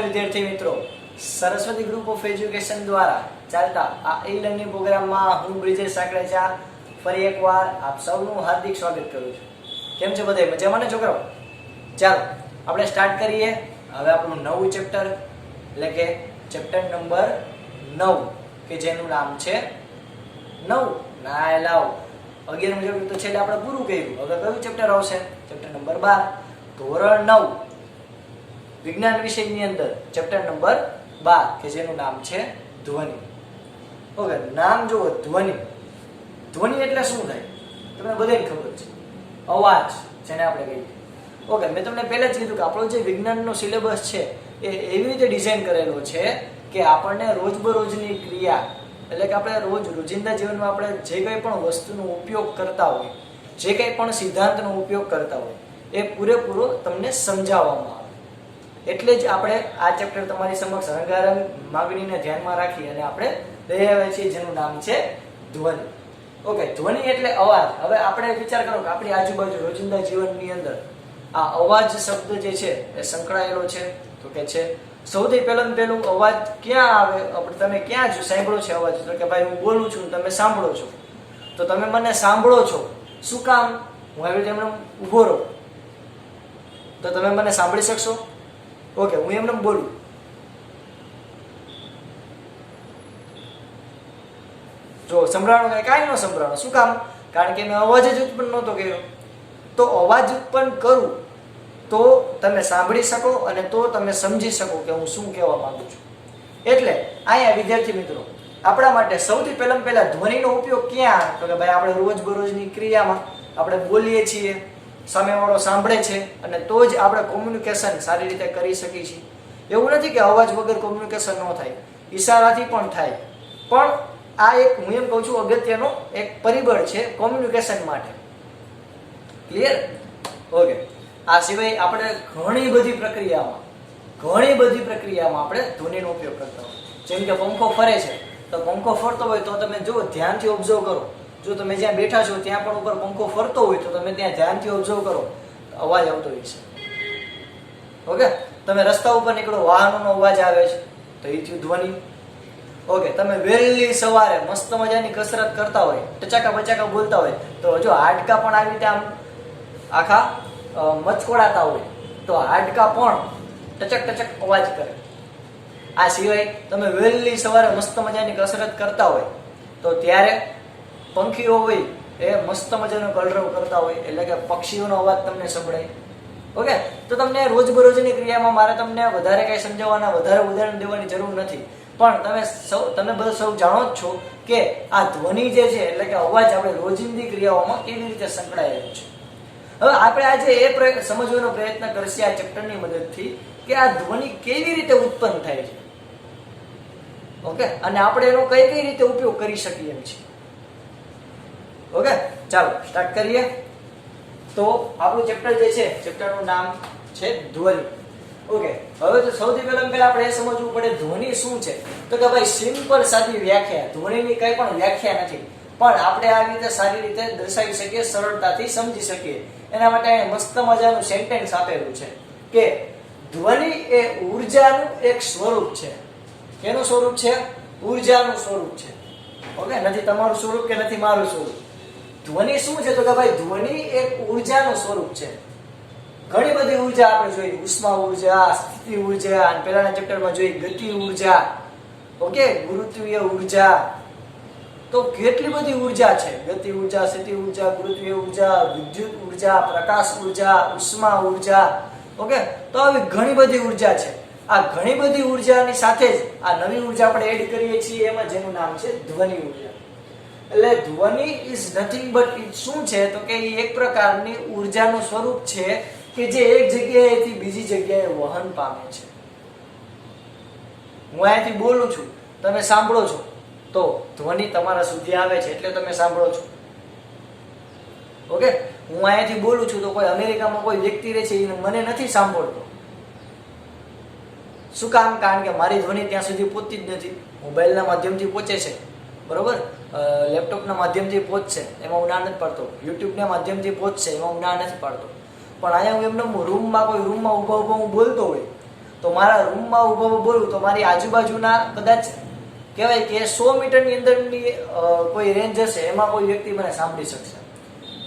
વિદ્યાર્થી મિત્રો, Saraswati group of education દ્વારા ચાલતા આ ઈ લર્નિંગ પ્રોગ્રામમાં હું બ્રિજેશ સાકરેચા ફરી એકવાર આપ સૌનું હાર્દિક સ્વાગત કરું છું. કેમ છે બધા? મજામાં ને છોકરાઓ? ચાલો આપણે સ્ટાર્ટ કરીએ હવે આપણું નવું ચેપ્ટર, એટલે કે ચેપ્ટર નંબર 9 કે જેનું નામ છે 9 ના લાવ 11મું ચેપ્ટર તો છેલ્લે આપણે પૂરું કર્યું. હવે કયું ચેપ્ટર આવશે? ચેપ્ટર નંબર 12 ધોરણ 9 વિજ્ઞાન વિષયની અંદર ચેપ્ટર નંબર 12 કે જેનું નામ છે ધ્વનિ. ઓકે, નામ જુઓ, ધ્વનિ. ધ્વનિ એટલે શું થાય તમને બધાને ખબર છે, અવાજ જેને આપણે કહીએ. ઓકે, મેં તમને પહેલા જ કીધું કે આપણો જે વિજ્ઞાનનો સિલેબસ છે એ એવી રીતે ડિઝાઇન કરેલો છે કે આપણને રોજબરોજની ક્રિયા, એટલે કે આપણે રોજિંદા જીવનમાં આપણે જે કંઈ પણ વસ્તુનો ઉપયોગ કરતા હોય, જે કંઈ પણ સિદ્ધાંતનો ઉપયોગ કરતા હોય એ પૂરેપૂરો તમને સમજાવવામાં આવે. એટલે જ આપણે આ ચેપ્ટર તમારી સમક્ષ રંગારંગ માગણીને ધ્યાનમાં રાખી અને આપણે લઈ આવ્યા છીએ જેનું નામ છે ધ્વનિ. ઓકે, ધ્વનિ એટલે અવાજ. હવે આપણે વિચાર કરો કે આપણી આજુબાજુ રોજિંદા જીવનની અંદર આ અવાજ શબ્દ જે છે એ સંકળાયેલો છે. તો કે છે સૌથી પહેલું અવાજ ક્યાં આવે? આપણે તમે ક્યાં સાંભળો છો અવાજ? તો કે ભાઈ હું બોલું છું, તમે સાંભળો છો. તો તમે મને સાંભળો છો શું કામ? હું આવી રીતે એમને ઊભો રહું તો તમે મને સાંભળી શકશો? ઓકે, હું એમને બોલું, જો સંભળાણો કાંઈ ન સંભળાણો. શું કામ? કારણ કે મેં અવાજ જ ઉત્પન્ન નહોતો કર્યો. તો અવાજ ઉત્પન્ન કરું તો તમે સાંભળી શકો અને તો તમે સમજી શકો કે હું શું કહેવા માંગુ છું. એટલે અહીંયા વિદ્યાર્થી મિત્રો આપણા માટે સૌથી પહેલા ધ્વનિનો ઉપયોગ ક્યાં? તો કે ભાઈ આપણે રોજબરોજની ક્રિયામાં આપણે બોલીએ છીએ, સામેવાળો સાંભળે છે અને તો જ આપણે કોમ્યુનિકેશન સારી રીતે કરી શકીએ છીએ. એવું નથી કે અવાજ વગર કોમ્યુનિકેશન ન થાય, ઈશારાથી પણ થાય. પણ આ એક હું એમ કહું છું અગત્યનો એક પરિબળ છે કોમ્યુનિકેશન માટે. ક્લિયર? ઓકે, આ સિવાય આપણે ઘણી બધી પ્રક્રિયામાં આપણે ધ્વનિનો ઉપયોગ કરતા હોય. જેમ કે પંખો ફરે છે, તો પંખો ફરતો હોય તો તમે જુઓ, ધ્યાનથી ઓબ્ઝર્વ કરો. જો તમે જ્યાં બેઠા છો ત્યાં પણ ઉપર પંખો ફરતો હોય તો તમે ત્યાં ધ્યાનથી ઓબ્ઝર્વ કરો, અવાજ આવતો હોય છે. ઓકે, તમે રસ્તા ઉપર નીકળો, વાહનોનો અવાજ આવે છે તો એ થયું ધ્વનિ. ઓકે, તમે વહેલી સવારે મસ્ત મજાની કસરત કરતા હોય, ટચાકા બચાકા બોલતા હોય તો જો હાડકા પણ આવી રીતે આમ આખા મચકોડાતા હોય તો હાડકા પણ ટચક અવાજ કરે. આ સિવાય તમે વહેલી સવારે મસ્ત મજાની કસરત કરતા હોય તો ત્યારે પંખીઓ હોય એ મસ્ત મજાનો કલરવ કરતા હોય, એટલે કે પક્ષીઓનો અવાજ તમને સંભળાય. ઓકે, તો તમને રોજબરોજની ક્રિયામાં મારે તમને વધારે કંઈ સમજાવવાના, વધારે ઉદાહરણ દેવાની જરૂર નથી. પણ તમે બધા સૌ જાણો જ છો કે આ ધ્વનિ જે છે એટલે કે અવાજ આપણે રોજિંદી ક્રિયાઓમાં કેવી રીતે સંકળાયેલો છે. હવે આપણે આજે એ સમજવાનો પ્રયત્ન કરશે આ ચેપ્ટરની મદદથી કે આ ધ્વનિ કેવી રીતે ઉત્પન્ન થાય છે. ઓકે, અને આપણે એનો કઈ રીતે ઉપયોગ કરી શકીએ એમ છીએ. ઓકે, ચાલો સ્ટાર્ટ કરીએ. તો આપણું ચેપ્ટર જે છે, ચેપ્ટરનું નામ છે ધ્વનિ. ઓકે, હવે તો સૌથી પહેલા આપણે એ સમજવું પડે ધ્વનિ શું છે. તો કે ભાઈ સિમ્પલ સાદી વ્યાખ્યા, ધ્વનિની કઈ પણ વ્યાખ્યા નથી, પણ આપણે આવી રીતે સારી રીતે દર્શાવી શકીએ, સરળતાથી સમજી શકીએ. એના માટે મસ્ત મજાનું સેન્ટેન્સ આપેલું છે કે ધ્વનિ એ ઉર્જાનું એક સ્વરૂપ છે. કેનું સ્વરૂપ છે? ઉર્જાનું સ્વરૂપ છે. ઓકે, નથી તમારું સ્વરૂપ કે નથી મારું સ્વરૂપ. ધ્વનિ શું છે? તો કે ભાઈ ધ્વનિ એક ઉર્જાનું સ્વરૂપ છે. ઘણી બધી ઉર્જા આપણે જોઈ, ઉષ્મા ઉર્જા, સ્થિતિ ઉર્જા, અને પહેલાના ચેપ્ટરમાં જોઈ ગતિ ઉર્જા, ઓકે, ગુરુત્વીય ઉર્જા. તો કેટલી બધી ઉર્જા છે, ગતિ ઉર્જા, સ્થિતિ ઉર્જા, ગુરુત્વીય ઉર્જા, વિદ્યુત ઉર્જા, પ્રકાશ ઉર્જા, ઉષ્મા ઉર્જા. ઓકે, તો આવી ઘણી બધી ઉર્જા છે. આ ઘણી બધી ઉર્જાની સાથે જ આ નવી ઉર્જા આપણે એડ કરીએ છીએ એમાં જેનું નામ છે ધ્વનિ ઉર્જા. એટલે ધ્વનિ ઇઝ નથિંગ બટ ઇટ શું છે? તો કે એ એક પ્રકારની ઉર્જાનું સ્વરૂપ છે કે જે એક જગ્યાએથી બીજી જગ્યાએ વહન પામે છે. હું અહીંયાથી બોલું છું, તમે સાંભળો છો તો ધ્વનિ તમારા સુધી આવે છે એટલે તમે સાંભળો છો. ઓકે, હું અહીંયાથી બોલું છું તો કોઈ અમેરિકામાં કોઈ વ્યક્તિ રહે છે એ મને નથી સાંભળતો. શું કામ? કારણ કે મારી ધ્વનિ ત્યાં સુધી પહોંચતી જ નથી. મોબાઈલના માધ્યમથી પહોંચે છે, બરોબર, લેપટોપના માધ્યમથી પહોંચશે, એમાં હું ના નથી પાડતો. યુટ્યુબના માધ્યમથી પહોંચશે, એમાં હું ના નથી પાડતો. પણ અહીંયા હું એમને રૂમમાં ઊભા હું બોલતો હોય તો મારા રૂમમાં ઊભો બોલું તો મારી આજુબાજુના કદાચ કહેવાય કે 100 મીટરની અંદરની કોઈ રેન્જ હશે, એમાં કોઈ વ્યક્તિ મને સાંભળી શકશે.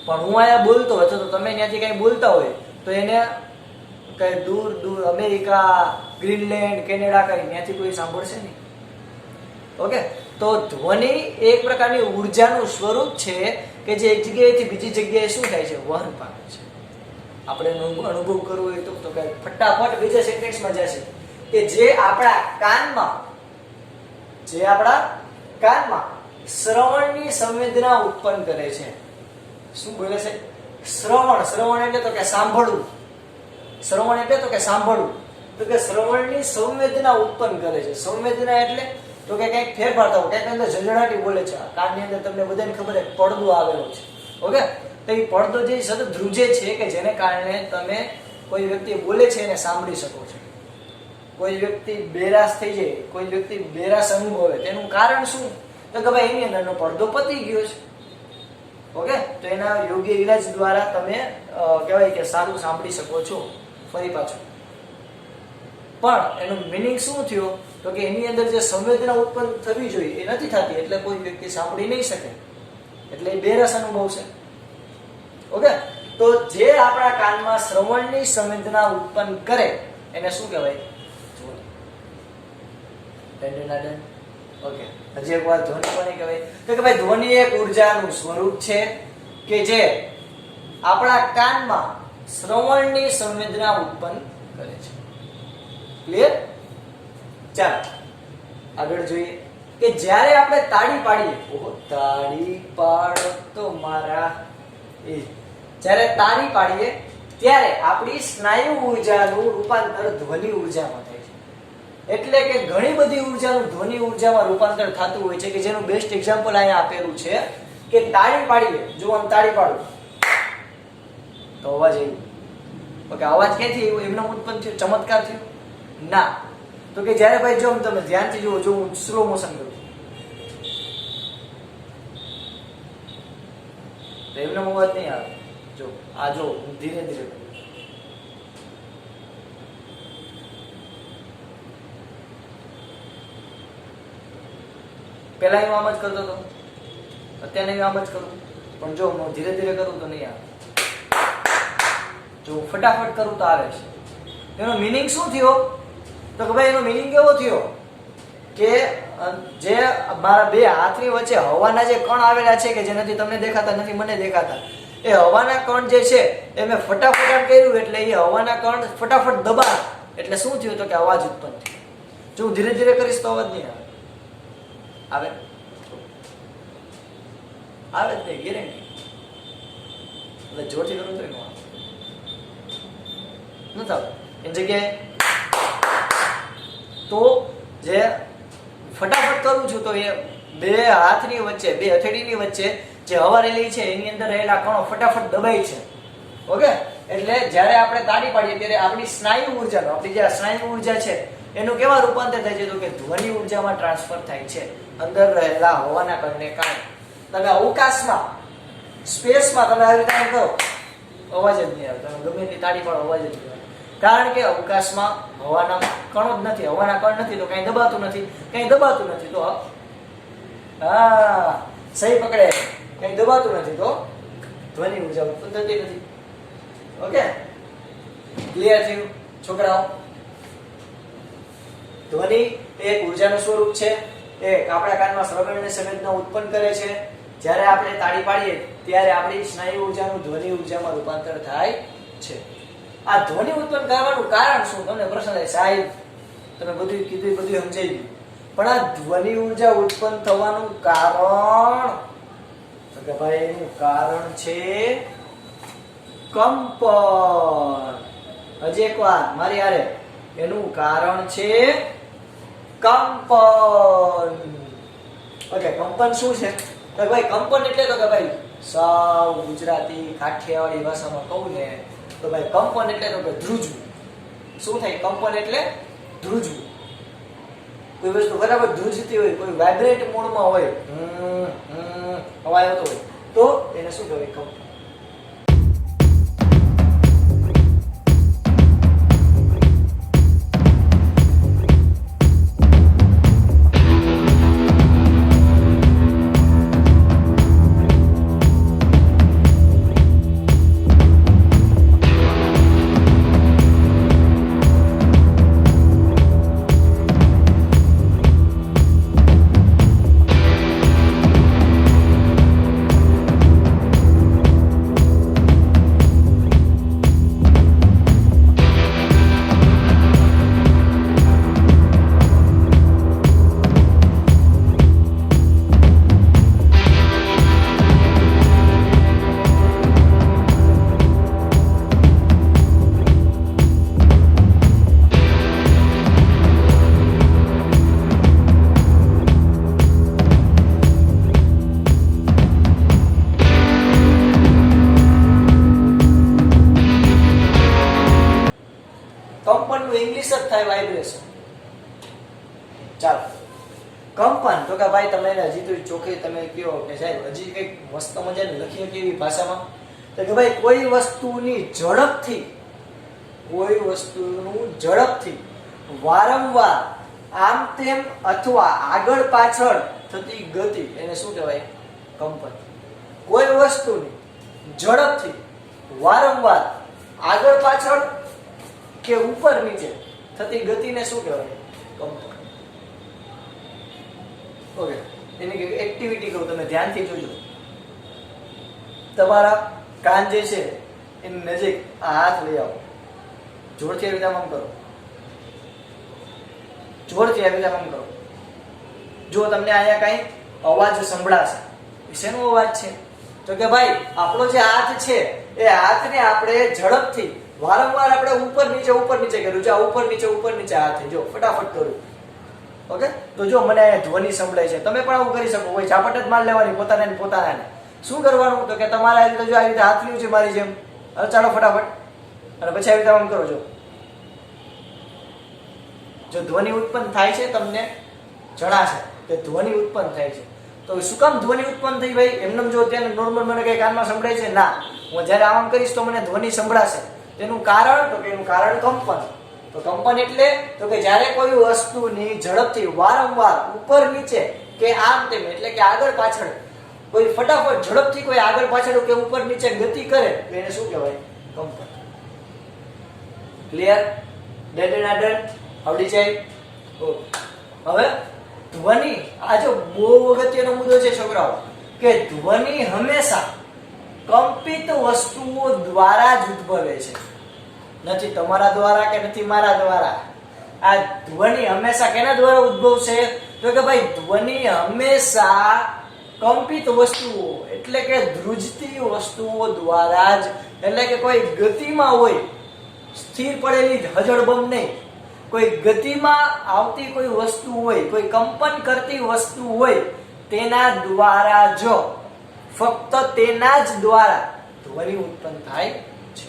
પણ હું અહીંયા બોલતો હોય તો તમે ત્યાંથી કંઈ બોલતા હોય તો એને કઈ દૂર દૂર અમેરિકા, ગ્રીનલેન્ડ, કેનેડા કઈ ત્યાંથી કોઈ સાંભળશે નહીં. ઓકે, તો ધ્વનિ એક પ્રકારની ઉર્જાનું સ્વરૂપ છે કે જે એક જગ્યાએથી બીજી જગ્યાએ શું થાય છે, વહન પામે છે. આપણે એનો અનુભવ કરવો હોય તો કઈ ફટાફટ બીજા સેન્ટેન્સમાં જશે કે જે આપણા કાનમાં શ્રવણની સંવેદના ઉત્પન્ન કરે છે. શું બોલે છે? શ્રવણ એટલે તો કે સાંભળવું. શ્રવણ એટલે તો કે સાંભળવું. તો કે શ્રવણની સંવેદના ઉત્પન્ન કરે છે. સંવેદના એટલે તો કે કંઈક ફેરફાર થવો, કંઈક અંદર ઝંઝણાટી બોલે છે. કાનની અંદર તમને બધાને ખબર છે પડદો આવેલો છે. ઓકે, તો એ પડદો જે સતત ધ્રુજે છે કે જેને કારણે તમે કોઈ વ્યક્તિ બોલે છે એને સાંભળી શકો છો. કોઈ વ્યક્તિ બેરાશ થઈ જાય, કોઈ વ્યક્તિ બેરાશ અનુભવે, તેનું કારણ શું? તો કે ભાઈ એની અંદરનો પડદો પતી ગયો છે. ઓકે, તો એના યોગ્ય ઈલાજ દ્વારા તમે કહેવાય કે સારું સાંભળી શકો છો. ફરી પાછું પણ એનો મિનિંગ શું થયો? તો કે એની અંદર જે સંવેદના ઉત્પન્ન થવી જોઈએ એ નથી થતી, એટલે કોઈ વ્યક્તિ સાંભળી નહીં શકે, એટલે એ બેરસ અનુભવશે. ઓકે, તો જે આપણા કાનમાં શ્રવણની સંવેદના ઉત્પન્ન કરે એને શું કહેવાય? ધ્વનિ. ઓકે, હજી એક વાર ધ્વનિ કોને કહેવાય? તો કે ભાઈ ધ્વનિ એક ઉર્જાનું સ્વરૂપ છે કે જે આપણા કાનમાં શ્રવણની સંવેદના ઉત્પન્ન કરે છે. ક્લિયર? ચાલો આગળ જોઈએ કે જ્યારે આપણે તાળી પાડીએ, તાળી પાડો તો મારા, જ્યારે તાળી પાડીએ ત્યારે આપણી સ્નાયુ ઉર્જાનું રૂપાંતર ધ્વનિ ઉર્જામાં થાય છે. એટલે કે ઘણી બધી ઉર્જાનું ધ્વનિ ઉર્જામાં રૂપાંતર થતું હોય છે કે જેનું બેસ્ટ એક્ઝામ્પલ અહીંયા આપેલું છે કે તાળી પાડીએ. જો આમ તાળી પાડું તો અવાજ આવ્યો. ઓકે, અવાજ ક્યાંથી આવ્યો? એમનો ઉત્પન્ન થયો? ચમત્કાર થયો? ના. તો કે જ્યારે ભાઈ જો તમે ધ્યાનથી જુઓ, જો હું સ્લો મોશન કરું તો એમનો અવાજ નહીં આવે. જો આ જો હું ધીરે ધીરે કરું, પહેલા હું આમ જ કરતો હતો, અત્યારે હું આમ જ કરું, પણ જો હું ધીરે ધીરે કરું તો નહીં આવે. જો હું ફટાફટ કરું તો આવે છે. એનો મિનિંગ શું થયો? તો કે ભાઈ એનો મિનિંગ એવો થયો કે જે મારા બે હાથની વચ્ચે હવાના જે કણ આવેલા છે કે જે નથી તમને દેખાતા, નથી મને દેખાતા, એ હવાના કણ જે છે એ મેં ફટાફટ આમ કર્યું એટલે એ હવાના કણ ફટાફટ દબાણ એટલે શું થયું? તો કે અવાજ ઉત્પન્ન થયો. જો હું ધીરે ધીરે કરીશ તો અવાજ નહીં આવે. આવે આવે જ નહીં, ગેરંટી. એટલે જોરથી કરું તો એનું આવે નથી આવતું. એની જગ્યાએ તો જે ફટાફટ કરું છું તો એ બે હાથની વચ્ચે, બે હથેળીની વચ્ચે જે હવા રહેલી છે એની અંદર રહેલા કણો ફટાફટ દબાય છે. ઓકે, એટલે જ્યારે આપણે તાળી પાડીએ ત્યારે આપણી સ્નાયુ ઉર્જાનો, આપણી જે સ્નાયુ ઉર્જા છે એનું કેવા રૂપાંતર થાય છે? તો કે ધ્વનિ ઉર્જામાં ટ્રાન્સફર થાય છે અંદર રહેલા હવાના કણને કારણે. તમે અવકાશમાં, સ્પેસમાં તમે આવી રીતે કરો અવાજ જ નહીં આવે. તમે ગમે એટલી તાળી પાડો અવાજ જ નહીં આવે, કારણ કે અવકાશમાં હવાના કણો જ નથી. હવાના કણ નથી તો કઈ દબાતું નથી, કઈ દબાતું નથી તો હા સહી પકડે, કઈ દબાતું નથી તો ધ્વનિ ઉર્જા ઉત્પન્ન થતી નથી. ઓકે, ક્લિયર થયું છોકરાઓ? ધ્વનિ એક ઉર્જાનું સ્વરૂપ છે. એક આપણા કાનમાં શ્રવણની સંવેદના ઉત્પન્ન કરે છે. જ્યારે આપણે તાળી પાડીએ ત્યારે આપણી સ્નાયુ ઉર્જાનું ધ્વનિ ઉર્જામાં રૂપાંતર થાય છે. આ ધ્વનિ ઉત્પન્ન કરવાનું કારણ શું? તમને પ્રશ્ન થાય, સાહેબ તમે બધું કીધું, બધું સમજાઈ ગયું, પણ આ ધ્વનિ ઉર્જા ઉત્પન્ન થવાનું કારણ? તો કે ભાઈ એનું કારણ છે કંપન. હજી એક વાર મારી હારે, એનું કારણ છે કંપન. ઓકે, કંપન શું છે? તો ભાઈ કંપન એટલે તો કે ભાઈ સાવ ગુજરાતી કાઠિયાવાડી ભાષામાં કહું ને તો ભાઈ કંપન એટલે તો કે ધ્રુજવું. શું થાય? કંપન એટલે ધ્રુજવું. કોઈ વસ્તુ બરાબર ધ્રુજતી હોય, કોઈ વાઇબ્રેટ મોડમાં હોય, અવાજ આવતો હોય તો એને શું કહેવાય? કંપન. થાય વાઇબ્રેશન. ચાલો, કંપન. તો કે ભાઈ તમે એને હજી તો ચોખ્ખી તમે કહો કે સાહેબ હજી કંઈક મસ્ત મજાની લખીએ કેવી ભાષામાં, તો કે ભાઈ કોઈ વસ્તુની ઝડપથી વારંવાર આમ તેમ અથવા આગળ પાછળ થતી ગતિ એને શું કહેવાય? કંપન. કોઈ વસ્તુની ઝડપથી વારંવાર આગળ પાછળ કે ઉપર નીચે થતી ગતિને શું કહેવાય? કંપન. ઓકે, એની એક્ટિવિટી કહું, તમે ધ્યાનથી જોજો. તમારા કાન જે છે એની નજીક આ હાથ લઈ આવો, જોરથી આવી રીતે આમ કરો, જોરથી આવી રીતે આમ કરો. જો તમને અહીંયા કઈ અવાજ સંભળાશે, શેનો અવાજ છે? તો કે ભાઈ આપણો જે હાથ છે એ હાથને આપણે ઝડપથી વારંવાર આપણે ઉપર નીચે કર્યું છે. ઉપર નીચે હાથ, જો ફટાફટ કરું. ઓકે, તો જો મને ધ્વનિ સંભળાય છે, તમે પણ આવું કરી શકો. કોઈ ઝાપટ જ માર લેવાની પોતાને. શું કરવાનું? તો કે તમારે આ રીતે જો આ રીતે હાથ લ્યું છે મારી જેમ, હવે ચાલો ફટાફટ, અને પછી આવી રીતે આમ કરો. જો ધ્વનિ ઉત્પન્ન થાય છે, તમને જણાશે કે ધ્વનિ ઉત્પન્ન થાય છે. તો શું કામ ધ્વનિ ઉત્પન્ન થઈ? ભાઈ એમને જો ત્યાં નોર્મલ મને કઈ કાનમાં સંભળાય છે ના, હું જ્યારે આમ કરીશ તો મને ધ્વનિ સંભળાશે. તેનું કારણ? તો કે એનું કારણ કંપન. તો કંપન એટલે તો કે જ્યારે કોઈ વસ્તુની ઝડપથી વારંવાર ઉપર નીચે કે આમ તેમ એટલે કે આગળ પાછળ કોઈ ફટાફટ ઝડપથી કોઈ આગળ પાછળ કે ઉપર નીચે ગતિ કરે તો એને શું કહેવાય? કંપન. ક્લિયર? ડેડ એન્ડ ડન આવડી જાય? હવે ધ્વનિ, આ જો બહુ અગત્યનો મુદ્દો છે છોકરાઓ, કે ધ્વનિ હંમેશા કંપિત વસ્તુઓ દ્વારા જ ઉદ્ભવે છે, નથી તમારા દ્વારા કે નથી મારા દ્વારા. આ ધ્વનિ હંમેશા કેના દ્વારા ઉદ્ભવશે? તો કે ભાઈ ધ્વનિ હંમેશા કંપિત વસ્તુઓ એટલે કે ધ્રુજતી વસ્તુઓ દ્વારા જ, એટલે કે કોઈ ગતિમાં હોય, સ્થિર પડેલી હજળબમ નહીં, કોઈ ગતિમાં આવતી કોઈ વસ્તુ હોય, કોઈ કંપન કરતી વસ્તુ હોય, તેના દ્વારા જો, ફક્ત તેના જ દ્વારા ધ્વનિ ઉત્પન્ન થાય છે.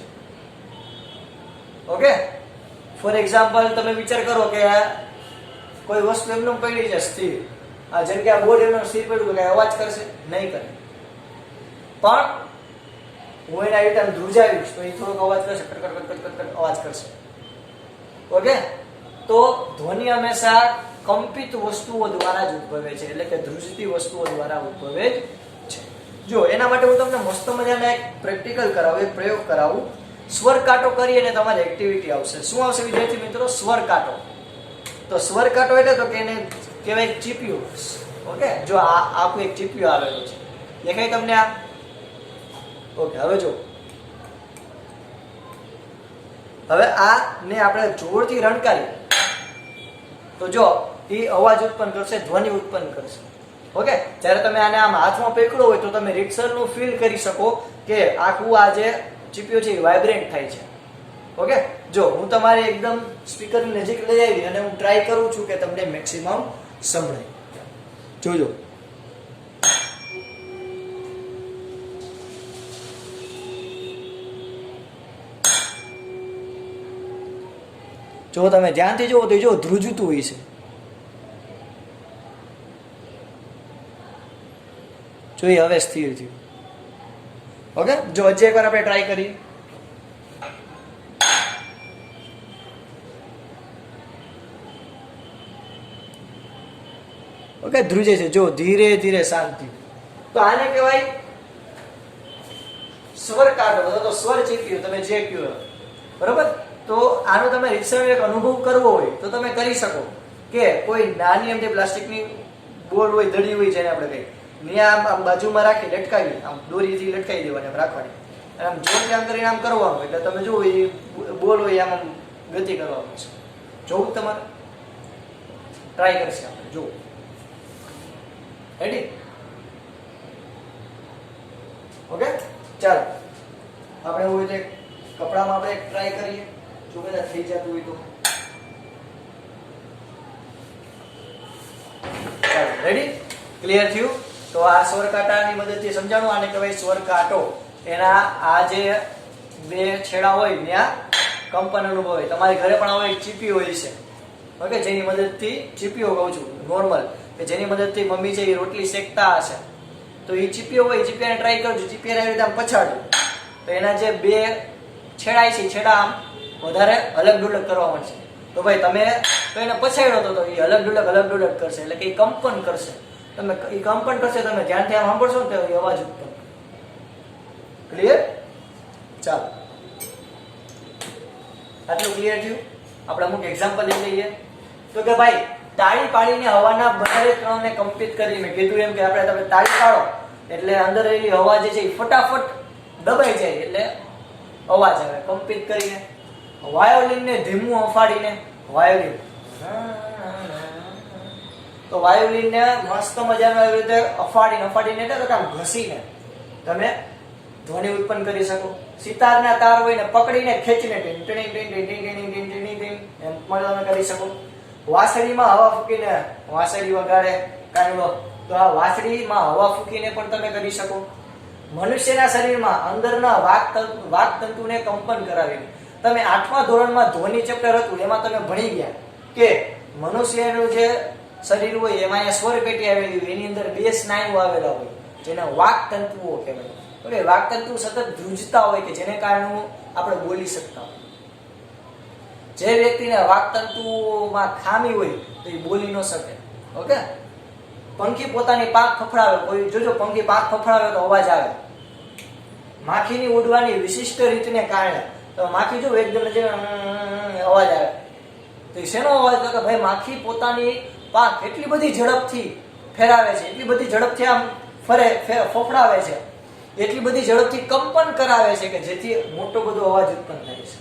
ઓકે, ફોર એક્ઝામ્પલ તમે વિચાર કરો કે કોઈ વસ્તુ એમને પડી છે સ્થિર, જેમ કે આ બોર્ડ એમનો સ્થિર પડ્યું, કે અવાજ કરશે? નહીં કરે. પણ હું એના રીતે ધ્રુજાવીશ તો એ થોડોક અવાજ કરશે, કટકટ અવાજ કરશે. ઓકે, તો ધ્વનિ હંમેશા કંપિત વસ્તુઓ દ્વારા જ ઉદ્ભવે છે, એટલે કે ધ્રુજતી વસ્તુઓ દ્વારા ઉદ્ભવે છે. જો એના માટે હું તમને મસ્ત મજાના એક પ્રેક્ટિકલ કરાવું, એક પ્રયોગ કરાવું. સ્વર કાંટો કરી અને તમારી એક્ટિવિટી આવશે. શું આવશે વિદ્યાર્થી મિત્રો? સ્વર કાંટો. તો સ્વર કાંટો એટલે તો કે એને કહેવાય એક ચીપિયું. ઓકે, જો આ આખું એક ચીપિયું આવેલું છે, દેખાય તમને આ? ઓકે, હવે જો, હવે આ ને આપણે જોરથી રણકારી તો જો એ અવાજ ઉત્પન્ન કરશે, ધ્વનિ ઉત્પન્ન કરશે. ઓકે, જ્યારે તમે આને આમ હાથમાં પકડો હોય તો તમે રીતસરનું ફીલ કરી શકો કે આખું આ જે ચીપિયું છે એ વાઇબ્રેન્ટ થાય છે. ઓકે, જો હું તમારે એકદમ સ્પીકરની નજીક લઈ આવી અને હું ટ્રાય કરું છું કે તમને મેક્સિમમ સંભળાય. જોજો. જો તમે ધ્યાનથી જુઓ તો જો ધ્રુજતું હોય છે. જો એ હવે સ્થિર થયું. ઓકે, જો હજી એકવાર આપણે ટ્રાય કરીએ. ઓકે, ધ્રુજે છે, જો ધીરે ધીરે શાંતિ. તો આને કહેવાય સ્વર કાંટો, તો સ્વર ચીપિયું, તમે જે કહ્યું. બરોબર? તો આનો તમે રીતસર એક અનુભવ કરવો હોય તો તમે કરી શકો કે કોઈ નાની એમ જે પ્લાસ્ટિકની બોલ હોય, દડી હોય, જેને આપણે કહીએ, ત્યાં આમ બાજુમાં રાખી લટકાવી, આમ દોરીથી લટકાવી દેવાની, આમ રાખવાની, અને આમ જોરથી આમ કરીને આમ કરવાનું, એટલે તમે જુઓ એ બોલ હોય આમ ગતિ કરવાનું છે. જોવું તમારે ટ્રાય કરશે આપણે. જુઓ, રેડી? ઓકે, ચાલો આપણે એવું રીતે કપડામાં આપણે ટ્રાય કરીએ. જો કદાચ થઈ જતું હોય તો. ચાલો, રેડી? ક્લિયર થયું? તો આ સ્વર કાંટાની મદદથી સમજાણું. આને કહેવાય સ્વર કાંટો. એના આ જે બે છેડા હોય ત્યાં કંપન અનુભવે. તમારી ઘરે પણ આવો એક ચીપી હોય છે, ઓકે, જેની મદદથી, ચીપીઓ કહું છું નોર્મલ, કે જેની મદદથી મમ્મી છે એ રોટલી શેકતા હશે, તો એ ચીપીઓ હોય, ચીપિયાને ટ્રાય કરજો, ચીપિયાને આવી રીતે આમ પછાડજો, તો એના જે બે છેડા છે છેડા આમ વધારે અલગ ડુલગ કરવા મળશે. તો ભાઈ તમે તો એને પછાડ્યો તો એ અલગ ડુલગ કરશે, એટલે કે એ કંપન કરશે. તમે એ કંપન કરશે, તમે ધ્યાનથી આમ સાંભળશો ને તો એ અવાજ ઉત્પન્ન. ક્લિયર? ચાલો, આટલું ક્લિયર થયું. આપણે અમુક એક્ઝામ્પલ લઈ લઈએ. તો કે ભાઈ તાળી પાડીને હવાના બંને ત્રણને કમ્પિત કરી, મેં કીધું એમ કે આપણે તમે તાળી પાડો એટલે અંદર રહેલી હવા જે છે એ ફટાફટ દબાઈ જાય, એટલે અવાજ આવે. કમ્પિત કરીને વાયોલિનને ધીમું અફાડીને, વાયોલિન, તો વાયોલિનને મસ્ત મજાનું આવી રીતે અફાડીને એટલે કે આમ ઘસીને તમે ધ્વનિ ઉત્પન્ન કરી શકો. સિતારના તાર હોય ને પકડીને ખેંચીને એમ પણ તમે કરી શકો. વાંસળીમાં હવા ફૂંકીને, વાંસળી વગાડે કાનડો, તો આ વાંસળીમાં હવા ફૂંકીને પણ તમે કરી શકો. મનુષ્યના શરીરમાં અંદરના વાક તંતુને કંપન કરાવીને, તમે 8મા ધોરણમાં ધ્વનિ ચેપ્ટર હતું એમાં તમે ભણી ગયા કે મનુષ્યનું જે શરીર હોય એમાં અહીંયા સ્વર પેટી આવેલી હોય, એની અંદર 2 સ્નાયુઓ આવેલા હોય જેને વાક તંતુઓ કહેવાય. ઓકે, વાક તંતુ સતત ધ્રુજતા હોય કે જેને કારણે આપણે બોલી શકતા હોય. જે વ્યક્તિને વાક તંતુમાં ખામી હોય તો એ બોલી ન શકે. ઓકે, પંખી પોતાની પાંખ ફફડાવે, કોઈ જોજો પંખી પાંખ ફફડાવે તો અવાજ આવે. માખીની ઉડવાની વિશિષ્ટ રીતને કારણે, તો માખી જો એકદમ જે અવાજ આવે, તો શેનો અવાજ? તો કે ભાઈ માખી પોતાની પાંખ એટલી બધી ઝડપથી ફેરાવે છે, એટલી બધી ઝડપથી આમ ફફડાવે છે, એટલી બધી ઝડપથી કંપન કરાવે છે કે જેથી મોટો બધો અવાજ ઉત્પન્ન થાય છે.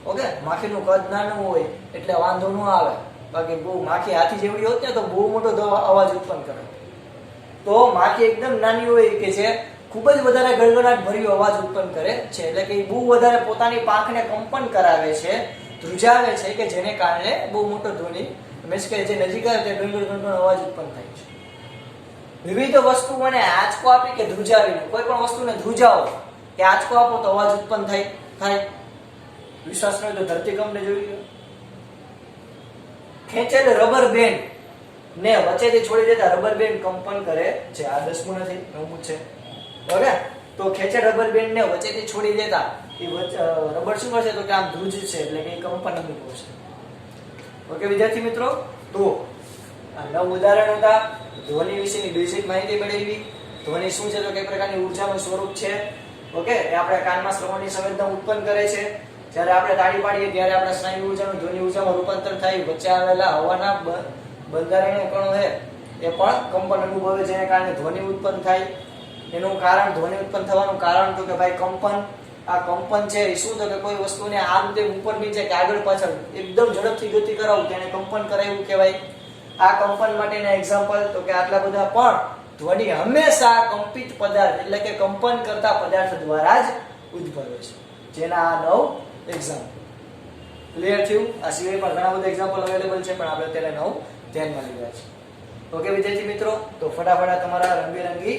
ઓકે, માખીનું કદ નાનું હોય એટલે વાંધો ન આવે, બાકી બહુ માખી હાથી જેવડી હોત ને તો બહુ મોટો અવાજ ઉત્પન્ન કરે. તો માખી એકદમ નાની હોય કે જે ખૂબ જ વધારે ગણગણાટ ભર્યો અવાજ ઉત્પન્ન કરે છે, એટલે કે બહુ વધારે પોતાની પાંખને કંપન કરાવે છે, ધ્રુજાવે છે કે જેને કારણે બહુ મોટો ધ્વનિ, મીન્સ કે જે નજીક આવે તે ગણગણ અવાજ ઉત્પન્ન થાય છે. વિવિધ વસ્તુઓને આંચકો આપી કે ધ્રુજાવીને, કોઈ પણ વસ્તુને ધ્રુજાવો કે આંચકો આપો તો અવાજ ઉત્પન્ન થાય. વિશ્વાસ ન હોય તો ધરતીકંપને જોઈ લો. ખેંચેલ રબર બેન્ડ ને વચ્ચેથી છોડી દેતા રબર બેન્ડ કંપન કરે છે. આ 10મું નથી, 9મું છે. ઓકે, તો ખેંચેલ રબર બેન્ડ ને વચ્ચેથી છોડી દેતા એ રબર શું કરશે? તો કે આમ ધ્રુજશે, એટલે કે કંપન અનુભવશે. ઓકે વિદ્યાર્થી મિત્રો, તો આ 9 ઉદાહરણ હતા. ધ્વનિ વિશેની બેઝિક માહિતી મેળવી. ધ્વનિ શું છે? તો કઈ પ્રકારની ઉર્જાનું સ્વરૂપ છે. ઓકે, એ આપણે કાનમાં શ્રવણની સંવેદના ઉત્પન્ન કરે છે. જ્યારે આપણે તાળી પાડીએ ત્યારે આપણે સ્નાયુ ઉર્જાનું ધ્વનિ ઉર્જામાં રૂપાંતર થાય. વચ્ચે આવેલા હવાના બંધારણીય કણો છે એ પણ કંપન અનુભવે, જેને કારણે ધ્વનિ ઉત્પન્ન થાય. એનું કારણ, ધ્વનિ ઉત્પન્ન થવાનું કારણ તો કે ભાઈ કંપન. આ કંપન છે એ શું? તો કે કોઈ વસ્તુને આમ તેમ ઉપર નીચે કે આગળ પાછળ એકદમ ઝડપથી ગતિ કરાવું તેને કંપન કરાવ્યું કહેવાય. આ કંપન માટેના એક્ઝામ્પલ તો કે આટલા બધા, પણ ધ્વનિ હંમેશા કંપિત પદાર્થ એટલે કે કંપન કરતા પદાર્થ દ્વારા જ ઉદ્ભવે છે. જેના આ 9 એક્ઝામ્પલ ક્લિયર થયું. આ સિવાય પણ ઘણા બધા એક્ઝામ્પલ અવેલેબલ છે, પણ આપણે તેને 9 ધ્યાનમાં લીધા છે. ઓકે વિદ્યાર્થી મિત્રો, તો ફટાફટ તમારા રંગબેરંગી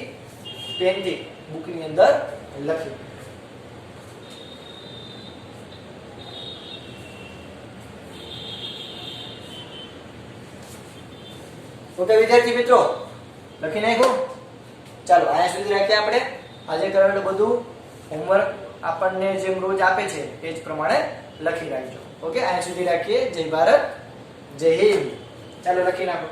પેનથી બુકની અંદર લખી. ઓકે વિદ્યાર્થી મિત્રો, લખી નાખ્યું. ચાલો અહીંયા સુધી રાખીએ. આપણે આજે કરેલું બધું હોમવર્ક આપણને જેમ રોજ આપે છે એ જ પ્રમાણે લખી રાખજો. ઓકે, અહીંયા સુધી રાખીએ. જય ભારત, જય હિન્દ. ચાલો લખી નાખો.